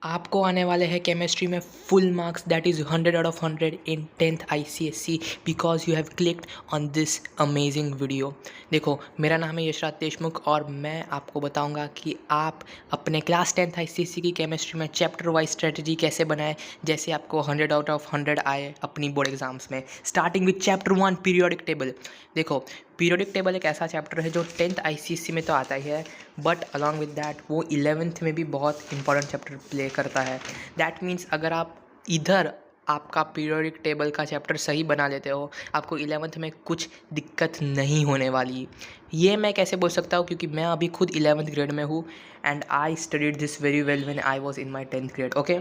आपको आने वाले हैं केमिस्ट्री में full marks that is 100 out of 100 in 10th ICSE because you have clicked on this amazing video. देखो, मेरा नाम है यशराज देशमुख और मैं आपको बताऊंगा कि आप अपने क्लास 10th ICSE की केमिस्ट्री में चैप्टर वाइज स्ट्रेटजी कैसे बनाएं, जैसे आपको 100 out of 100 आए अपनी बोर्ड एग्जाम्स में। Starting with chapter 1 periodic table. देखो, पीरियोडिक टेबल एक ऐसा चैप्टर है जो 10th ICSE में तो आता ही है, बट अलॉन्ग विद दैट वो 11th में भी बहुत इंपॉर्टेंट चैप्टर प्ले करता है। दैट मीन्स अगर आप इधर आपका पीरियोडिक टेबल का चैप्टर सही बना लेते हो, आपको 11th में कुछ दिक्कत नहीं होने वाली। ये मैं कैसे बोल सकता हूँ, क्योंकि मैं अभी खुद 11th ग्रेड में हूँ and I studied this very well when I was in my 10th grade. Okay,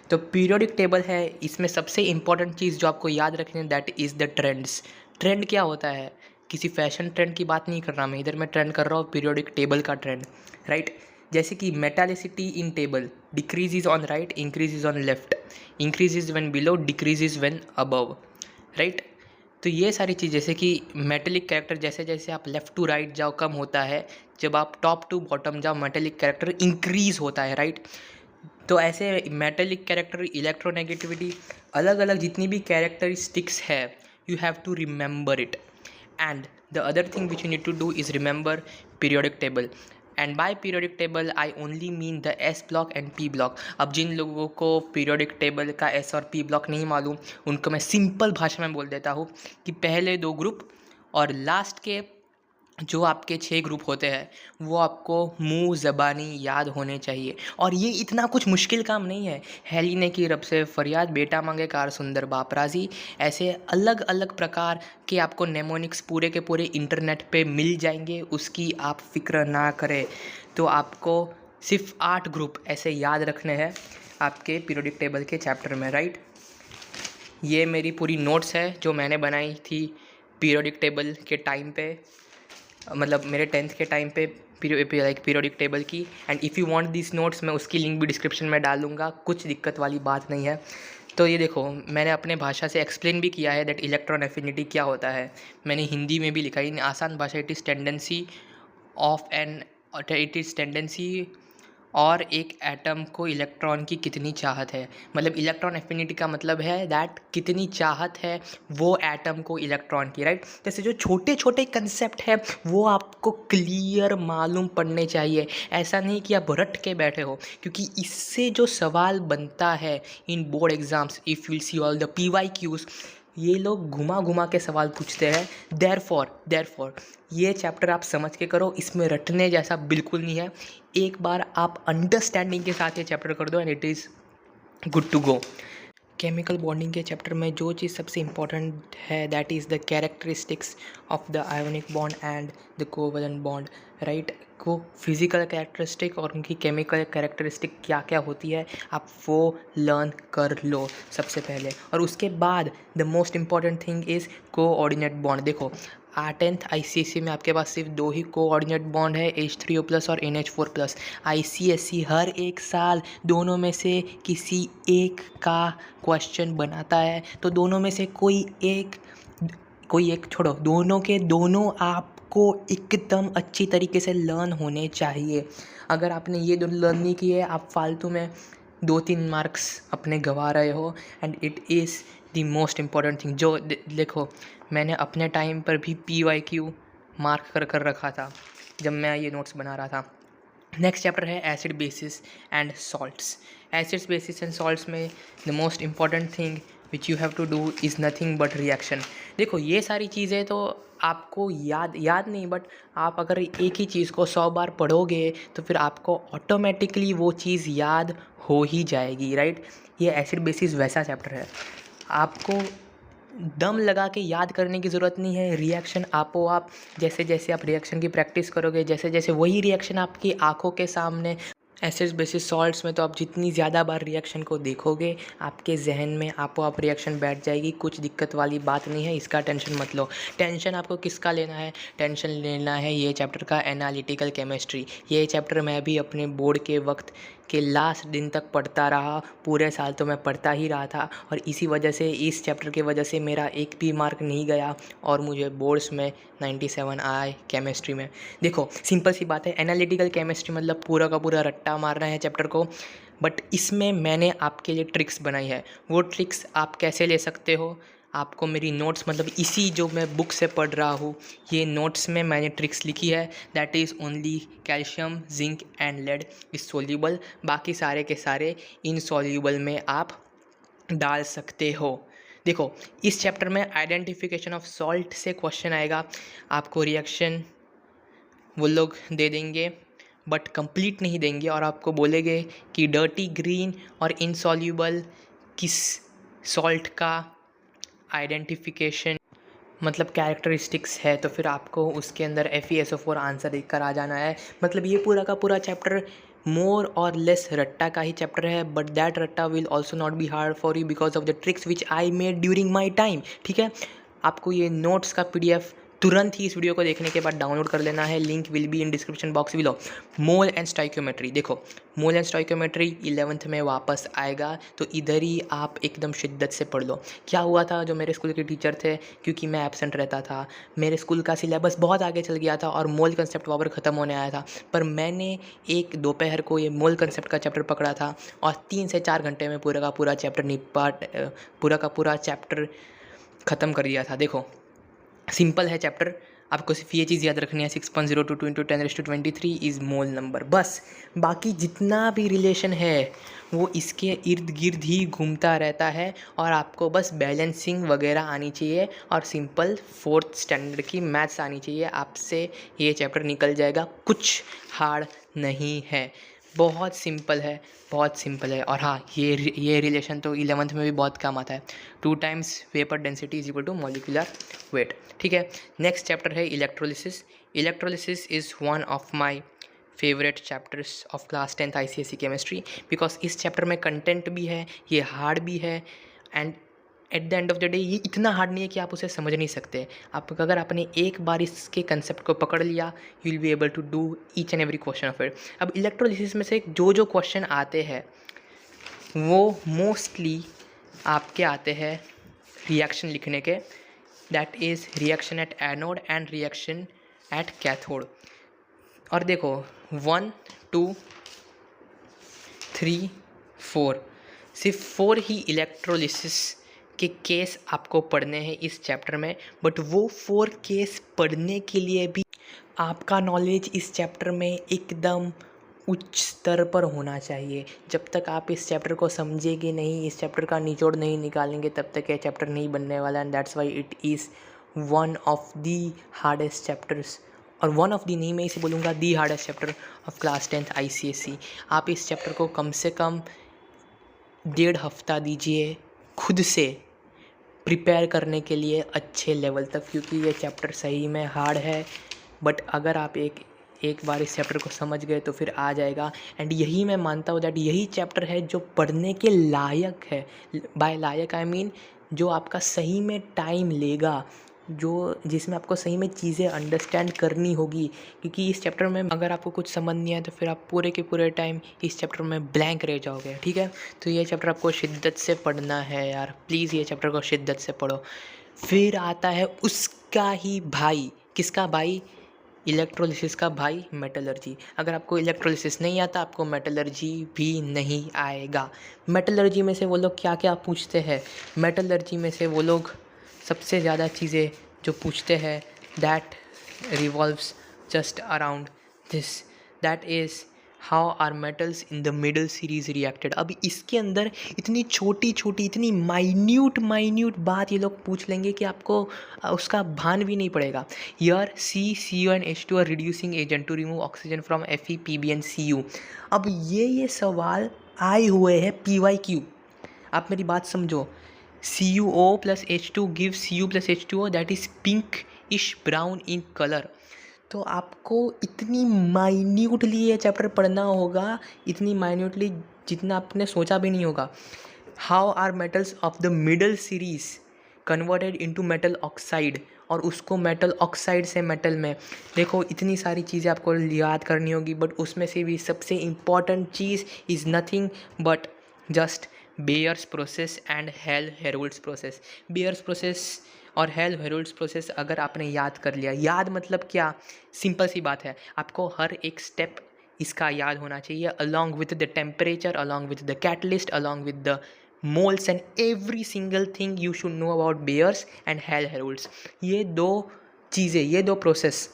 तो पीरियोडिक टेबल है, इसमें सबसे इंपॉर्टेंट चीज़ जो आपको याद रखनी है that is the trends. Trend क्या होता है? किसी फैशन ट्रेंड की बात नहीं कर रहा मैं, इधर मैं ट्रेंड कर रहा हूँ पीरियोडिक टेबल का ट्रेंड, राइट? जैसे कि metallicity in table, decrease is on right, increase is on left, increase is when below, decrease is when above, right? तो ये सारी चीज़, जैसे कि मेटेलिक कैरेक्टर जैसे जैसे आप लेफ़्ट टू राइट जाओ कम होता है, जब आप टॉप टू बॉटम जाओ मेटेलिक कैरेक्टर इंक्रीज होता है, राइट? तो ऐसे मेटेलिक कैरेक्टर, इलेक्ट्रोनेगेटिविटी, अलग अलग जितनी भी कैरेक्टरिस्टिक्स है, you have to remember it. And the other thing which you need to do is remember periodic table. And by periodic table I only mean the S block and P block. अब जिन लोगों को periodic table का S और P block नहीं मालूम, उनको मैं simple भाषा में बोल देता हूँ कि पहले दो ग्रुप और लास्ट के जो आपके 6 ग्रुप होते हैं वो आपको मुंह ज़बानी याद होने चाहिए। और ये इतना कुछ मुश्किल काम नहीं है। हेली ने की रब से फरियाद, बेटा मांगे कार सुंदर बाप राजी, ऐसे अलग अलग प्रकार के आपको नेमोनिक्स पूरे के पूरे इंटरनेट पे मिल जाएंगे, उसकी आप फिक्र ना करें। तो आपको सिर्फ 8 ग्रुप ऐसे याद रखने हैं आपके पीरियोडिक टेबल के चैप्टर में, राइट? ये मेरी पूरी नोट्स है जो मैंने बनाई थी पीरियोडिक टेबल के टाइम पे, मतलब मेरे 10th के टाइम पे पीरियोडिक टेबल की। And if you want this notes, मैं उसकी लिंक भी डिस्क्रिप्शन में डाल दूँगा, कुछ दिक्कत वाली बात नहीं है। तो ये देखो, मैंने अपने भाषा से एक्सप्लेन भी किया है दैट इलेक्ट्रॉन एफिनिटी क्या होता है। मैंने हिंदी में भी लिखा है इन आसान भाषा, it is tendency of an it is tendency और एक एटम को इलेक्ट्रॉन की कितनी चाहत है। मतलब इलेक्ट्रॉन एफिनिटी का मतलब है दैट कितनी चाहत है वो एटम को इलेक्ट्रॉन की, राइट? जैसे जो छोटे छोटे कंसेप्ट है वो आपको क्लियर मालूम पड़ने चाहिए। ऐसा नहीं कि आप रट के बैठे हो, क्योंकि इससे जो सवाल बनता है in board exams, if you see all the PYQs, ये लोग घुमा घुमा के सवाल पूछते हैं। देयरफॉर ये चैप्टर आप समझ के करो, इसमें रटने जैसा बिल्कुल नहीं है। एक बार आप अंडरस्टैंडिंग के साथ ये चैप्टर कर दो and it is good to go. Chemical bonding के चैप्टर में जो चीज़ सबसे इम्पॉर्टेंट है that is the characteristics of the ionic bond and the covalent bond, right? को फिज़िकल कैरेक्टरिस्टिक और उनकी केमिकल कैरेक्टरिस्टिक क्या क्या होती है, आप वो लर्न कर लो सबसे पहले। और उसके बाद the most important thing is coordinate bond. देखो, 10th ICSE में आपके पास सिर्फ 2 ही कोऑर्डिनेट बॉन्ड है, H3O+ और NH4+। ICSE हर एक साल दोनों में से किसी एक का क्वेश्चन बनाता है, तो दोनों में से कोई एक छोड़ो, दोनों के दोनों आपको एकदम अच्छी तरीके से लर्न होने चाहिए। अगर आपने ये दोनों लर्न नहीं किए, आप फालतू में 2-3 मार्क्स अपने गंवा रहे हो and it is the most important thing. जो देखो, मैंने अपने टाइम पर भी PYQ मार्क कर रखा था जब मैं ये नोट्स बना रहा था। नेक्स्ट चैप्टर है acid bases and salts. Acids bases and salts में the most important thing which you have to do is nothing but reaction. देखो, ये सारी चीज़ें तो आपको याद नहीं, बट आप अगर एक ही चीज़ को 100 बार पढ़ोगे तो फिर आपको ऑटोमेटिकली वो चीज़ याद हो ही जाएगी, राइट? ये एसिड बेसिस वैसा चैप्टर है, आपको दम लगा के याद करने की ज़रूरत नहीं है। रिएक्शन आपो आप जैसे जैसे आप रिएक्शन की प्रैक्टिस करोगे, जैसे जैसे वही रिएक्शन आपकी आंखों के सामने, एसिड्स बेसिस सॉल्ट्स में तो आप जितनी ज़्यादा बार रिएक्शन को देखोगे आपके जहन में आपो आप रिएक्शन बैठ जाएगी। कुछ दिक्कत वाली बात नहीं है, इसका टेंशन मत लो। टेंशन आपको किसका लेना है? टेंशन लेना है ये चैप्टर का, एनालिटिकल केमिस्ट्री। ये चैप्टर मैं भी अपने बोर्ड के वक्त के लास्ट दिन तक पढ़ता रहा, पूरे साल तो मैं पढ़ता ही रहा था, और इसी वजह से, इस चैप्टर की वजह से मेरा एक भी मार्क नहीं गया और मुझे बोर्ड्स में 97 आए केमिस्ट्री में। देखो, सिंपल सी बात है, एनालिटिकल केमिस्ट्री मतलब पूरा का पूरा रट्टा मारना है चैप्टर को। बट इसमें मैंने आपके लिए ट्रिक्स बनाई है। वो ट्रिक्स आप कैसे ले सकते हो, आपको मेरी नोट्स मतलब इसी जो मैं बुक से पढ़ रहा हूँ, ये नोट्स में मैंने ट्रिक्स लिखी है। That is only calcium, zinc and lead is soluble. बाकी सारे के सारे इनसोल्यूबल में आप डाल सकते हो। देखो, इस चैप्टर में आइडेंटिफिकेशन ऑफ सॉल्ट से क्वेश्चन आएगा। आपको रिएक्शन वो लोग दे देंगे बट कंप्लीट नहीं देंगे और आपको बोलेंगे कि डर्टी ग्रीन और इनसॉल्यूबल किस सॉल्ट का आइडेंटिफिकेशन मतलब कैरेक्टरिस्टिक्स है, तो फिर आपको उसके अंदर FeSO4 आंसर देख कर आ जाना है। मतलब ये पूरा का पूरा चैप्टर मोर और लेस रट्टा का ही चैप्टर है, बट दैट रट्टा will also not be hard for you because of the tricks which I made during my time. ठीक है, आपको ये नोट्स का PDF तुरंत ही इस वीडियो को देखने के बाद डाउनलोड कर लेना है। Link will be in description box below. Mole and stoichiometry, देखो मोल एंड स्टोइकियोमेट्री 11th में वापस आएगा, तो इधर ही आप एकदम शिद्दत से पढ़ लो। क्या हुआ था, जो मेरे स्कूल के टीचर थे, क्योंकि मैं एब्सेंट रहता था, मेरे स्कूल का सिलेबस बहुत आगे चल गया था और मोल कंसेप्ट वहाँ पर ख़त्म होने आया था, पर मैंने एक दोपहर को ये मोल कंसेप्ट का चैप्टर पकड़ा था और 3 से 4 घंटे में पूरा का पूरा चैप्टर ख़त्म कर दिया था। देखो सिंपल है चैप्टर, आपको सिर्फ ये चीज़ याद रखनी है, 6.02 इंटू 10⁻23 इज़ मोल नंबर, बस। बाकी जितना भी रिलेशन है वो इसके इर्द गिर्द ही घूमता रहता है और आपको बस बैलेंसिंग वगैरह आनी चाहिए और सिंपल 4th स्टैंडर्ड की मैथ्स आनी चाहिए, आपसे ये चैप्टर निकल जाएगा। कुछ हार्ड नहीं है, बहुत सिंपल है, बहुत सिंपल है। और हाँ, ये रिलेशन तो 11th में भी बहुत काम आता है। 2 times vapour density is equal to molecular weight. ठीक है, नेक्स्ट चैप्टर है electrolysis. Electrolysis is one of my favourite chapters of class 10th ICSE chemistry, because इस चैप्टर में कंटेंट भी है, ये हार्ड भी है, and at the end of the day ये इतना हार्ड नहीं है कि आप उसे समझ नहीं सकते। आप अगर आपने एक बार इसके कंसेप्ट को पकड़ लिया, you will be able to do each and every question of it. अब इलेक्ट्रोलिसिस में से जो जो क्वेश्चन आते हैं वो मोस्टली आपके आते हैं रिएक्शन लिखने के, that is reaction at anode and reaction at cathode. और देखो 1 2 3 4 सिर्फ 4 ही इलेक्ट्रोलिसिस के केस आपको पढ़ने हैं इस चैप्टर में, बट वो 4 केस पढ़ने के लिए भी आपका नॉलेज इस चैप्टर में एकदम उच्च स्तर पर होना चाहिए। जब तक आप इस चैप्टर को समझेंगे नहीं, इस चैप्टर का निचोड़ नहीं निकालेंगे, तब तक ये चैप्टर नहीं बनने वाला। And that's why it is one of the hardest chapters, और वन ऑफ दी नहीं, मैं इसे बोलूँगा the hardest chapter of class 10th ICSE। आप इस चैप्टर को कम से कम 1.5 हफ्ता दीजिए खुद से प्रिपेयर करने के लिए अच्छे लेवल तक, क्योंकि ये चैप्टर सही में हार्ड है, बट अगर आप एक बार इस चैप्टर को समझ गए तो फिर आ जाएगा। एंड यही मैं मानता हूँ दैट यही चैप्टर है जो पढ़ने के लायक है। बाय लायक आई मीन जो आपका सही में टाइम लेगा, जो जिसमें आपको सही में चीज़ें अंडरस्टैंड करनी होगी, क्योंकि इस चैप्टर में अगर आपको कुछ समझ नहीं आया तो फिर आप पूरे के पूरे टाइम इस चैप्टर में ब्लैंक रह जाओगे। ठीक है, तो ये चैप्टर आपको शिद्दत से पढ़ना है यार, प्लीज़ ये चैप्टर को शिद्दत से पढ़ो। फिर आता है उसका ही भाई, किसका भाई? इलेक्ट्रोलिसिस का भाई, मेटलर्जी। अगर आपको इलेक्ट्रोलिसिस नहीं आता, आपको मेटलर्जी भी नहीं आएगा। मेटलर्जी में से वो लोग क्या क्या पूछते हैं? मेटलर्जी में से वो लोग सबसे ज़्यादा चीज़ें जो पूछते हैं that revolves just around this, that is how are metals in the middle series reacted. अब इसके अंदर इतनी छोटी छोटी, इतनी माइन्यूट बात ये लोग पूछ लेंगे कि आपको उसका भान भी नहीं पड़ेगा। यार CuNH2 reducing agent to remove oxygen from Fe PbN Cu। अब ये सवाल आए हुए हैं PYQ। आप मेरी बात समझो, CuO plus H2 gives Cu plus H2O that is pinkish brown in color। तो आपको इतनी माइन्यूटली ये चैप्टर पढ़ना होगा, इतनी माइन्यूटली जितना आपने सोचा भी नहीं होगा। How are metals of the middle series converted into metal oxide, और उसको मेटल ऑक्साइड से मेटल में। देखो इतनी सारी चीज़ें आपको याद करनी होगी, बट उसमें से भी सबसे important cheese is nothing but just bears process and hello-Harold's process. Bears process और हेल-हेरोल्ड्स प्रोसेस अगर आपने याद कर लिया, याद मतलब क्या, सिंपल सी बात है, आपको हर एक स्टेप इसका याद होना चाहिए, along with the temperature, along with the catalyst, along with the moles and every single thing you should know about bayers and hell हेरुल्स। ये दो चीज़ें, ये दो प्रोसेस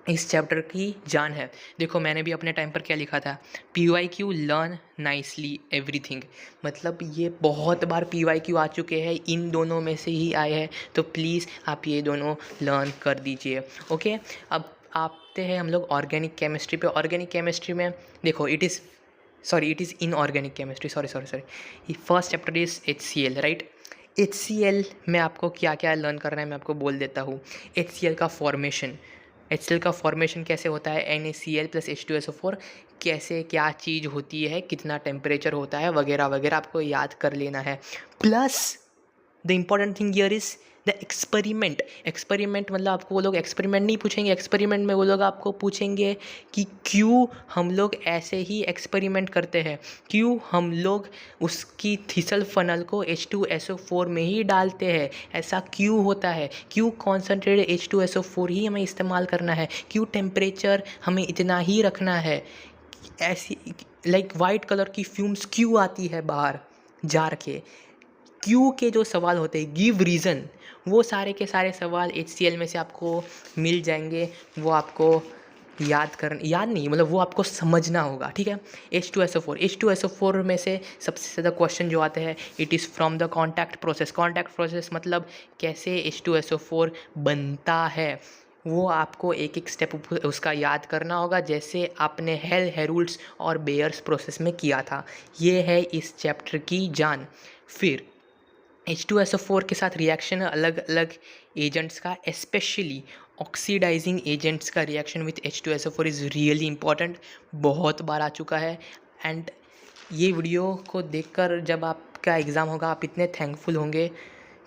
इस चैप्टर की जान है। देखो मैंने भी अपने टाइम पर क्या लिखा था, PYQ लर्न नाइसली एवरीथिंग। मतलब ये बहुत बार PYQ आ चुके हैं, इन दोनों में से ही आए हैं, तो प्लीज़ आप ये दोनों लर्न कर दीजिए। ओके, अब आते हैं हम लोग ऑर्गेनिक केमिस्ट्री पे। ऑर्गेनिक केमिस्ट्री में देखो it is inorganic chemistry, sorry, first chapter is HCl, right. HCl में आपको क्या क्या लर्न करना है मैं आपको बोल देता हूँ। HCl का फॉर्मेशन कैसे होता है, NaCl प्लस H2SO4 कैसे क्या चीज़ होती है, कितना टेम्परेचर होता है, वगैरह वगैरह आपको याद कर लेना है। Plus the important thing here is the experiment मतलब आपको वो लोग एक्सपेरिमेंट नहीं पूछेंगे, एक्सपेरिमेंट में वो लोग आपको पूछेंगे कि क्यों हम लोग ऐसे ही एक्सपेरिमेंट करते हैं, क्यों हम लोग उसकी थिसल फनल को H2SO4 में ही डालते हैं, ऐसा क्यों होता है, क्यों कॉन्सनट्रेटेड H2SO4 ही हमें इस्तेमाल करना है, क्यों टेम्परेचर हमें इतना ही रखना है, ऐसी लाइक वाइट कलर की फ्यूम्स क्यों आती है बाहर जार के, क्यों के जो सवाल होते हैं, गिव रीज़न, वो सारे के सारे सवाल HCl में से आपको मिल जाएंगे। वो आपको याद नहीं, मतलब वो आपको समझना होगा, ठीक है। H2SO4 में से सबसे ज़्यादा क्वेश्चन जो आते हैं, it is from the contact process मतलब कैसे H2SO4 बनता है, वो आपको एक एक स्टेप उसका याद करना होगा, जैसे आपने हेल हेरुल्स और बेयर्स प्रोसेस में किया था। ये है इस चैप्टर की जान। फिर H2SO4 के साथ रिएक्शन अलग अलग एजेंट्स का, स्पेशली ऑक्सीडाइजिंग एजेंट्स का reaction with H2SO4 is really important, बहुत बार आ चुका है। एंड ये वीडियो को देखकर जब आपका एग्ज़ाम होगा आप इतने थैंकफुल होंगे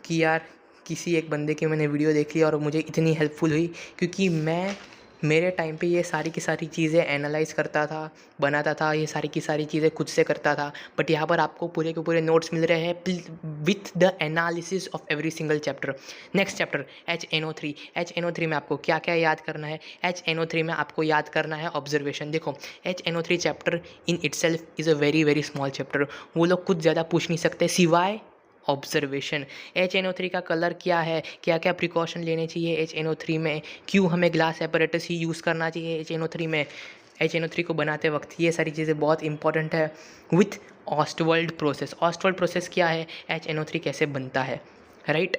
कि यार किसी एक बंदे की मैंने वीडियो देखी और मुझे इतनी हेल्पफुल हुई, क्योंकि मैं मेरे टाइम पे ये सारी की सारी चीज़ें एनालाइज करता था, बनाता था, ये सारी की सारी चीज़ें खुद से करता था। बट यहाँ पर आपको पूरे के पूरे नोट्स मिल रहे हैं with the analysis of every single chapter. Next chapter HNO3 में आपको क्या क्या याद करना है। HNO3 में आपको याद करना है ऑब्जर्वेशन। देखो HNO3 chapter in itself is a very very small chapter, वो लोग कुछ ज़्यादा पूछ नहीं सकते सिवाय ऑब्जर्वेशन। HNO3 का कलर क्या है, क्या क्या प्रिकॉशन लेने चाहिए HNO3 में, क्यों हमें ग्लास एपरेटस ही यूज़ करना चाहिए HNO3 में, HNO3 को बनाते वक्त, ये सारी चीज़ें बहुत इंपॉर्टेंट है। विथ ऑस्टवर्ल्ड प्रोसेस क्या है, HNO3 कैसे बनता है, राइट।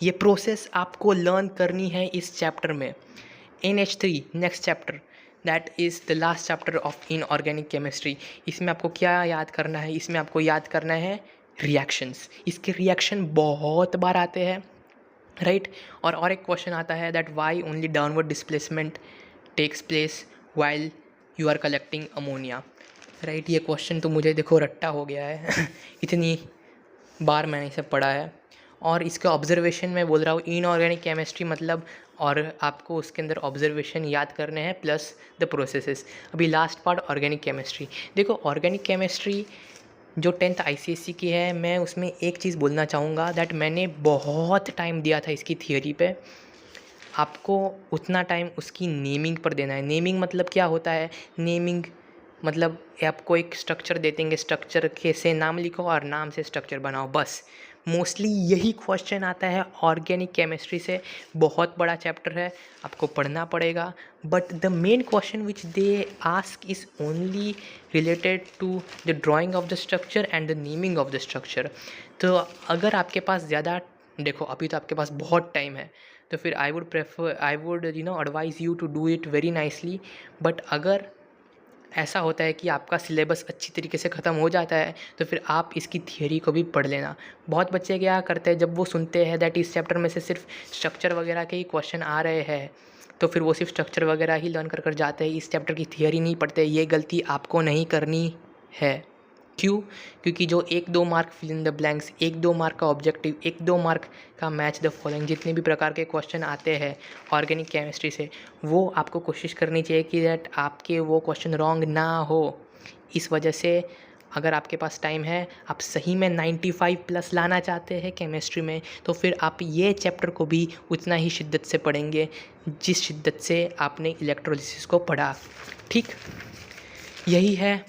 ये प्रोसेस आपको लर्न करनी है इस चैप्टर में। NH3 next chapter, that is the last chapter of inorganic chemistry. इसमें आपको क्या याद करना है, इसमें आपको याद करना है रिएक्शंस। इसके रिएक्शन बहुत बार आते हैं, राइट। और एक क्वेश्चन आता है that why only downward displacement takes place while you are collecting ammonia, right. ये क्वेश्चन तो मुझे देखो रट्टा हो गया है इतनी बार मैंने इसे पढ़ा है। और इसका ऑब्जर्वेशन मैं बोल रहा हूँ इनऑर्गेनिक केमिस्ट्री मतलब, और आपको उसके अंदर ऑब्जर्वेशन याद करने हैं प्लस द प्रोसेसेस। अभी लास्ट पार्ट ऑर्गेनिक केमिस्ट्री। देखो ऑर्गेनिक केमिस्ट्री जो 10th ICSE की है, मैं उसमें एक चीज़ बोलना चाहूँगा दैट मैंने बहुत टाइम दिया था इसकी थियोरी पे। आपको उतना टाइम उसकी नेमिंग पर देना है। नेमिंग मतलब क्या होता है, नेमिंग मतलब आपको एक स्ट्रक्चर दे देंगे, स्ट्रक्चर के से नाम लिखो और नाम से स्ट्रक्चर बनाओ, बस। मोस्टली यही क्वेश्चन आता है ऑर्गेनिक केमिस्ट्री से। बहुत बड़ा चैप्टर है, आपको पढ़ना पड़ेगा, but the main question which they ask is only related to the drawing of the structure and the naming of the structure. तो अगर आपके पास ज़्यादा, देखो अभी तो आपके पास बहुत टाइम है, तो फिर I would advise you to do it very nicely. But अगर ऐसा होता है कि आपका सिलेबस अच्छी तरीके से ख़त्म हो जाता है, तो फिर आप इसकी थियोरी को भी पढ़ लेना। बहुत बच्चे क्या करते हैं, जब वो सुनते हैं दैट इस चैप्टर में से सिर्फ स्ट्रक्चर वगैरह के ही क्वेश्चन आ रहे हैं, तो फिर वो सिर्फ स्ट्रक्चर वगैरह ही लर्न कर जाते हैं, इस चैप्टर की थियोरी नहीं पढ़ते। ये गलती आपको नहीं करनी है। क्यों? क्योंकि जो 1-2 mark fill in the blanks, 1-2 mark का ऑब्जेक्टिव, 1-2 मार्क का मैच द फॉलोइंग, जितने भी प्रकार के क्वेश्चन आते हैं ऑर्गेनिक केमिस्ट्री से, वो आपको कोशिश करनी चाहिए कि दैट आपके वो क्वेश्चन रॉन्ग ना हो। इस वजह से अगर आपके पास टाइम है, आप सही में 95+ लाना चाहते हैं केमिस्ट्री में, तो फिर आप ये चैप्टर को भी उतना ही शिद्दत से पढ़ेंगे जिस शिद्दत से आपने इलेक्ट्रोलिसिस को पढ़ा, ठीक। यही है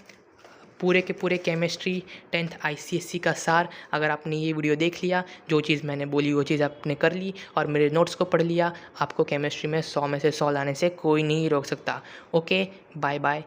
पूरे के पूरे केमिस्ट्री 10th ICSE का सार। अगर आपने ये वीडियो देख लिया, जो चीज़ मैंने बोली वो चीज़ आपने कर ली और मेरे नोट्स को पढ़ लिया, आपको केमिस्ट्री में 100 में से 100 लाने से कोई नहीं रोक सकता। Okay, bye bye.